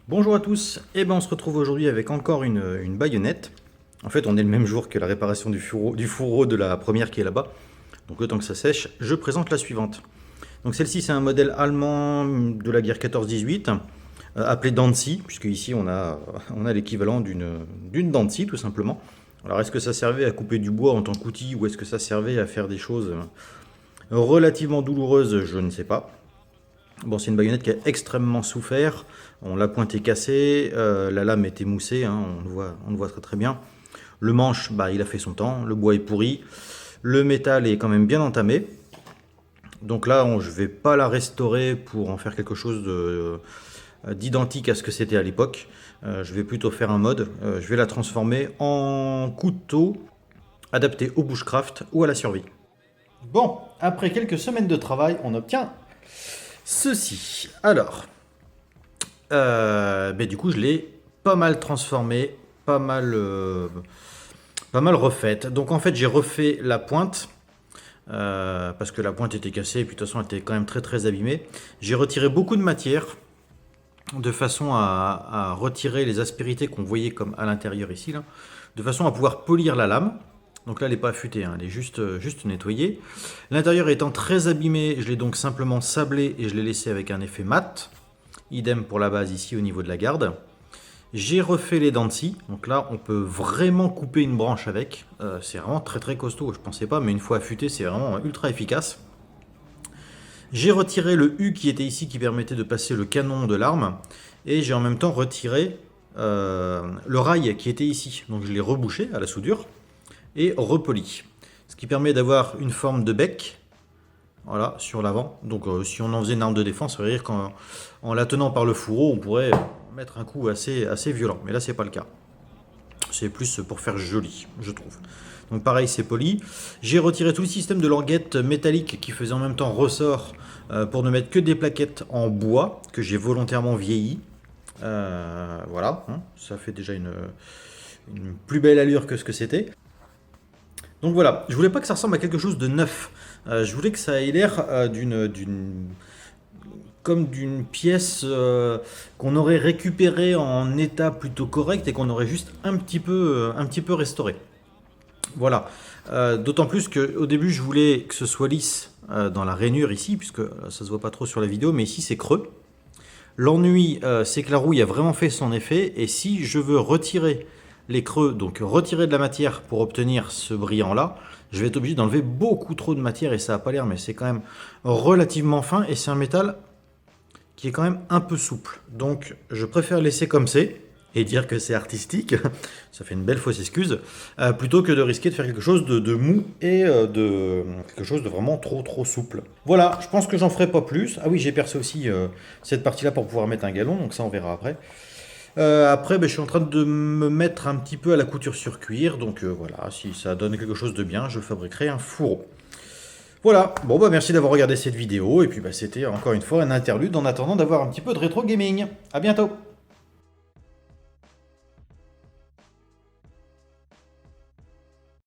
Bonjour à tous, on se retrouve aujourd'hui avec encore une baïonnette. En fait on est le même jour que la réparation du fourreau de la première qui est là-bas. Donc le temps que ça sèche, je présente la suivante. Donc celle-ci c'est un modèle allemand de la guerre 14-18, appelé dent de scie, puisque ici on a l'équivalent d'une dent de scie tout simplement. Alors est-ce que ça servait à couper du bois en tant qu'outil ou est-ce que ça servait à faire des choses relativement douloureuses, je ne sais pas. Bon, c'est une baïonnette qui a extrêmement souffert. La pointe est cassée, la lame est émoussée, hein, on le voit très très bien. Le manche, il a fait son temps, le bois est pourri, le métal est quand même bien entamé. Donc là, je ne vais pas la restaurer pour en faire quelque chose d'identique à ce que c'était à l'époque. Je vais plutôt faire un mode, je vais la transformer en couteau adapté au bushcraft ou à la survie. Bon, après quelques semaines de travail, on obtient ceci. Alors, du coup, je l'ai pas mal transformé, pas mal refaite. Donc en fait, j'ai refait la pointe. Parce que la pointe était cassée et puis de toute façon elle était quand même très très abîmée. J'ai retiré beaucoup de matière de façon à retirer les aspérités qu'on voyait comme à l'intérieur ici, là, de façon à pouvoir polir la lame. Donc là elle n'est pas affûtée, hein, elle est juste nettoyée. L'intérieur étant très abîmé, je l'ai donc simplement sablé et je l'ai laissé avec un effet mat. Idem pour la base ici au niveau de la garde. J'ai refait les dents de scie, donc là on peut vraiment couper une branche avec, c'est vraiment très très costaud, je pensais pas, mais une fois affûté c'est vraiment ultra efficace. J'ai retiré le U qui était ici qui permettait de passer le canon de l'arme, et j'ai en même temps retiré le rail qui était ici, donc je l'ai rebouché à la soudure et repoli. Ce qui permet d'avoir une forme de bec, voilà, sur l'avant. Donc si on en faisait une arme de défense, ça veut dire qu'en la tenant par le fourreau, on pourrait mettre un coup assez violent. Mais là, c'est pas le cas. C'est plus pour faire joli, je trouve. Donc pareil, c'est poli. J'ai retiré tout le système de languettes métalliques qui faisait en même temps ressort pour ne mettre que des plaquettes en bois que j'ai volontairement vieilli. Voilà, hein, ça fait déjà une plus belle allure que ce que c'était. Donc voilà, je voulais pas que ça ressemble à quelque chose de neuf. Je voulais que ça ait l'air comme d'une pièce qu'on aurait récupérée en état plutôt correct et qu'on aurait juste un petit peu restauré. Voilà. D'autant plus qu'au début je voulais que ce soit lisse dans la rainure ici, puisque ça se voit pas trop sur la vidéo, mais ici c'est creux. L'ennui, c'est que la rouille a vraiment fait son effet, et si je veux retirer les creux, donc retirer de la matière pour obtenir ce brillant là, je vais être obligé d'enlever beaucoup trop de matière et ça n'a pas l'air, mais c'est quand même relativement fin et c'est un métal qui est quand même un peu souple. Donc je préfère laisser comme c'est et dire que c'est artistique, ça fait une belle fausse excuse, plutôt que de risquer de faire quelque chose de mou et de quelque chose de vraiment trop souple. Voilà, je pense que j'en ferai pas plus. Ah oui, j'ai percé aussi cette partie-là pour pouvoir mettre un galon, donc ça on verra après. Après, je suis en train de me mettre un petit peu à la couture sur cuir, donc voilà, si ça donne quelque chose de bien, je fabriquerai un fourreau. Voilà, bon merci d'avoir regardé cette vidéo, et puis c'était encore une fois un interlude en attendant d'avoir un petit peu de rétro gaming. A bientôt!